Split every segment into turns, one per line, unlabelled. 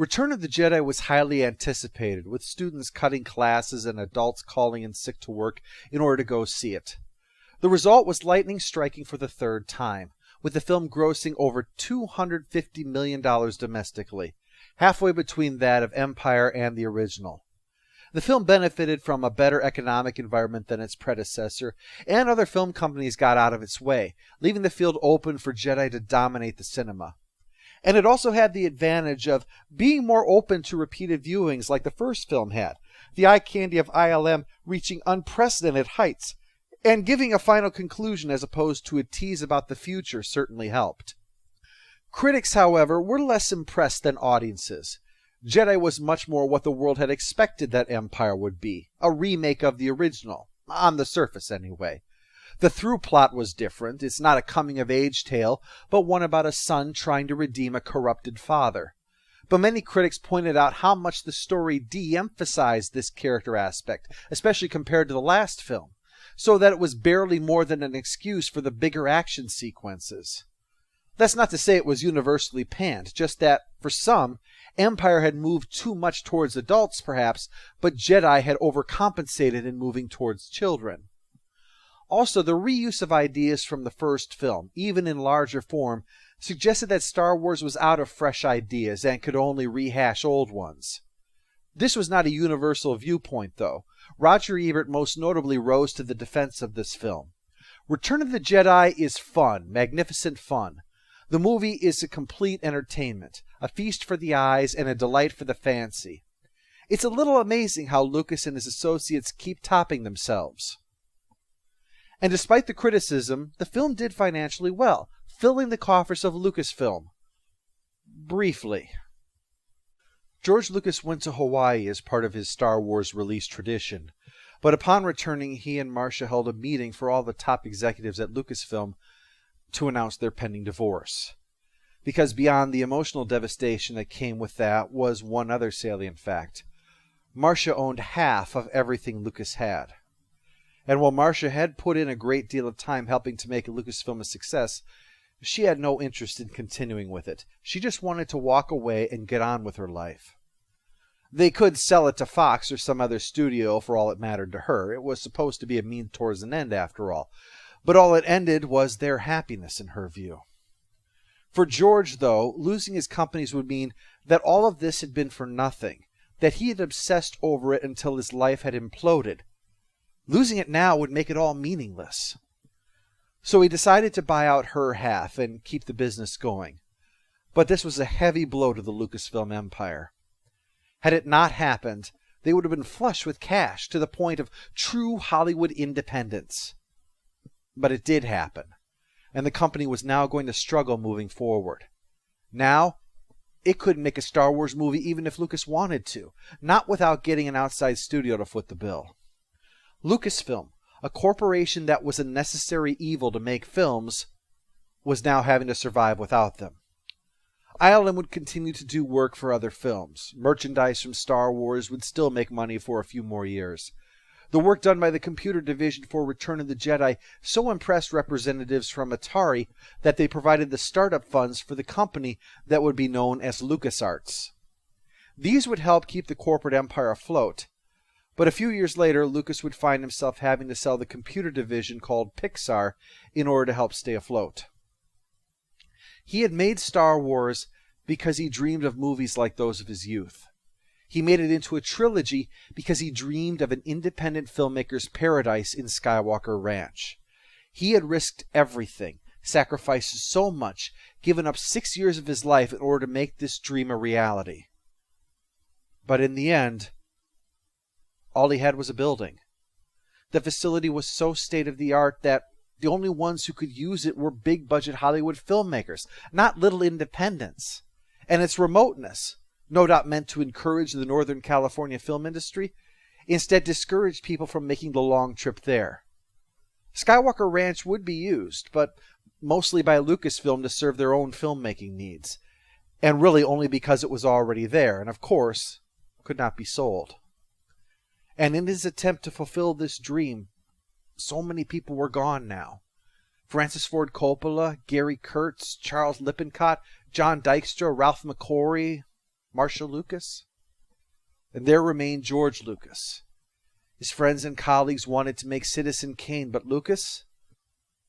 Return of the Jedi was highly anticipated, with students cutting classes and adults calling in sick to work in order to go see it. The result was lightning striking for the third time, with the film grossing over $250 million domestically, halfway between that of Empire and the original. The film benefited from a better economic environment than its predecessor, and other film companies got out of its way, leaving the field open for Jedi to dominate the cinema. And it also had the advantage of being more open to repeated viewings like the first film had, the eye candy of ILM reaching unprecedented heights, and giving a final conclusion as opposed to a tease about the future certainly helped. Critics, however, were less impressed than audiences. Jedi was much more what the world had expected that Empire would be, a remake of the original, on the surface anyway. The through plot was different. It's not a coming-of-age tale, but one about a son trying to redeem a corrupted father. But many critics pointed out how much the story de-emphasized this character aspect, especially compared to the last film, so that it was barely more than an excuse for the bigger action sequences. That's not to say it was universally panned, just that, for some, Empire had moved too much towards adults, perhaps, but Jedi had overcompensated in moving towards children. Also, the reuse of ideas from the first film, even in larger form, suggested that Star Wars was out of fresh ideas and could only rehash old ones. This was not a universal viewpoint, though. Roger Ebert most notably rose to the defense of this film. Return of the Jedi is fun, magnificent fun. The movie is a complete entertainment, a feast for the eyes and a delight for the fancy. It's a little amazing how Lucas and his associates keep topping themselves. And despite the criticism, the film did financially well, filling the coffers of Lucasfilm. Briefly. George Lucas went to Hawaii as part of his Star Wars release tradition, but upon returning he and Marcia held a meeting for all the top executives at Lucasfilm to announce their pending divorce. Because beyond the emotional devastation that came with that was one other salient fact. Marcia owned half of everything Lucas had. And while Marcia had put in a great deal of time helping to make Lucasfilm a success, she had no interest in continuing with it. She just wanted to walk away and get on with her life. They could sell it to Fox or some other studio for all it mattered to her. It was supposed to be a means towards an end, after all. But all it ended was their happiness, in her view. For George, though, losing his companies would mean that all of this had been for nothing, that he had obsessed over it until his life had imploded. Losing it now would make it all meaningless. So he decided to buy out her half and keep the business going. But this was a heavy blow to the Lucasfilm empire. Had it not happened, they would have been flush with cash to the point of true Hollywood independence. But it did happen, and the company was now going to struggle moving forward. Now, it couldn't make a Star Wars movie even if Lucas wanted to, not without getting an outside studio to foot the bill. Lucasfilm, a corporation that was a necessary evil to make films, was now having to survive without them. ILM would continue to do work for other films. Merchandise from Star Wars would still make money for a few more years. The work done by the computer division for Return of the Jedi so impressed representatives from Atari that they provided the startup funds for the company that would be known as LucasArts. These would help keep the corporate empire afloat. But a few years later, Lucas would find himself having to sell the computer division called Pixar in order to help stay afloat. He had made Star Wars because he dreamed of movies like those of his youth. He made it into a trilogy because he dreamed of an independent filmmaker's paradise in Skywalker Ranch. He had risked everything, sacrificed so much, given up 6 years of his life in order to make this dream a reality. But in the end, all he had was a building. The facility was so state-of-the-art that the only ones who could use it were big-budget Hollywood filmmakers, not little independents. And its remoteness, no doubt meant to encourage the Northern California film industry, instead discouraged people from making the long trip there. Skywalker Ranch would be used, but mostly by Lucasfilm to serve their own filmmaking needs, and really only because it was already there, and of course, could not be sold. And in his attempt to fulfill this dream, so many people were gone now. Francis Ford Coppola, Gary Kurtz, Charles Lippincott, John Dykstra, Ralph McQuarrie, Marcia Lucas? And there remained George Lucas. His friends and colleagues wanted to make Citizen Kane, but Lucas,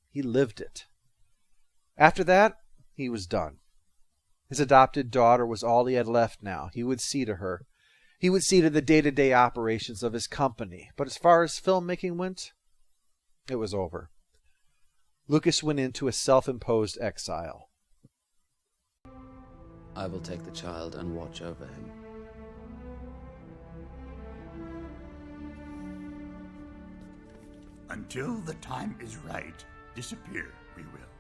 he lived it. After that, he was done. His adopted daughter was all he had left now. He would see to her. He would see to the day-to-day operations of his company. But as far as filmmaking went, it was over. Lucas went into a self-imposed exile.
I will take the child and watch over him.
Until the time is right, disappear we will.